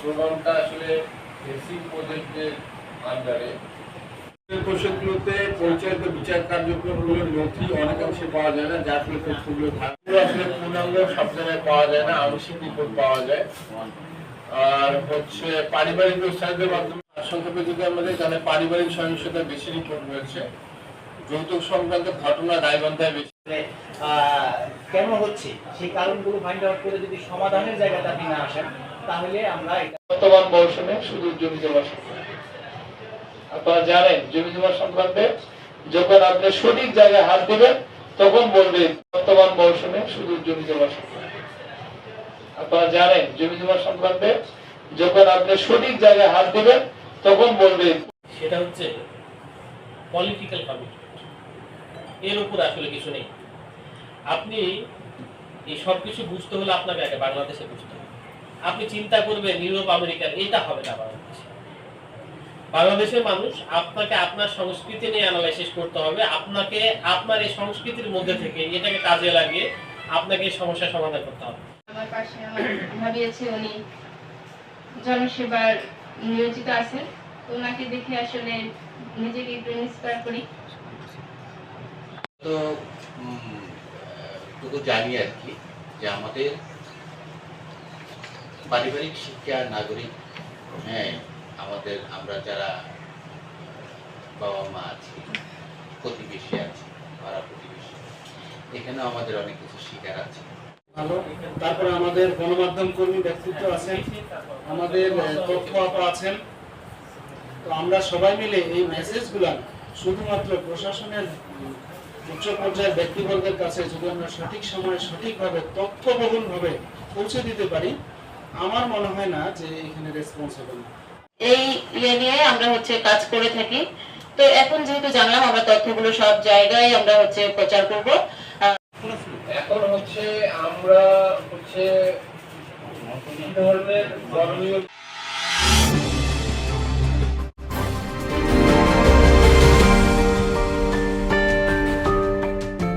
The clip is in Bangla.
প্রোগ্রামটা আসলে বেসিক প্রজেক্টের আন্ডারে পরিষদগুলোতে পঞ্চায়েত বিচার কার্যক্রমগুলোর নথি অনেকাংশে পাওয়া যায় না, যার ফলে তথ্যগুলো আসলে পূর্ণাঙ্গ সব জায়গায় পাওয়া যায় না, আংশিক রিপোর্ট পাওয়া যায়। আর হচ্ছে পারিবারিক ওয়েবসাইটের মাধ্যমে সংক্ষেপে যদি আমাদের এখানে পারিবারিক সহিংসতা বেশি রিপোর্ট হয়েছে, যৌতুক সংক্রান্ত ঘটনা গাইবান্ধায় বেশি। কেন হচ্ছে সেই কারণগুলো ফাইন্ড আউট করে যদি সমাধানের জায়গাটা আপনি না আসেন, তাহলে আমরা বর্তমান মৌসুমে শুধু জমি জমা আপনারা জানেন জমি জমা সংক্রান্তে যখন আপনি সঠিক জায়গায় হাত দিবেন তখন বলবেন বর্তমান মৌসুমে শুধু জমি জমা আপনারা জানেন জমি জমা সংক্রান্তে যখন আপনি সঠিক জায়গায় হাত দিবেন তখন বলবেন। সেটা হচ্ছে পলিটিক্যাল কমিটমেন্ট, এর উপর আসলে কিছু নেই। আপনি এই সব কিছু বুঝতে হলে আপনাকে আগে বাংলাদেশে বুঝতে হবে। আপনি চিন্তা করবেন ইউরোপ আমেরিকার, এটা হবে না। বাংলাদেশের মানুষ আপনাকে আপনার সংস্কৃতি নিয়ে অ্যানালাইসিস করতে হবে, আপনাকে আপনার এই সংস্কৃতির মধ্যে থেকে এটাকে কাজে লাগিয়ে আপনাকে এই সমস্যার সমাধান করতে হবে। আমার পাশে আমার ভাবি আছে, উনি জনসেবার নিয়োজিত আছেন, তো ওনাকে দেখে আসলে নিজেকে একটু ইন্সপায়ার করি। তো টুকু জানি আর কি যে আমাদের পারিবারিক শিক্ষা নাগরিক, হ্যাঁ আমাদের আমরা যারা বাবা মা আছি, প্রতিবেশী আছি, পাড়া প্রতিবেশী, এখানে আমাদের অনেক কিছু শিকার আছে। ভালো। তারপরে আমাদের গণমাধ্যম কর্মী ব্যক্তিত্ব আছেন, আমাদের তথ্য আপা আছেন। তো আমরা সবাই মিলে এই মেসেজগুলা শুধুমাত্র প্রশাসনের উচ্চ পর্যায়ের ব্যক্তিবর্গের কাছে যদি আমরা সঠিক সময়ে সঠিকভাবে তথ্যবহুলভাবে পৌঁছে দিতে পারি, আমার মনে হয় না যে এখানে রেসপন্স হবে না। এই নিয়ে আমরা কাজ করে থাকি। তো এখন যেহেতু জানলাম, আমরা তথ্যগুলো সব জায়গায় আমরা প্রচার করব। এখন আমরা ধরনের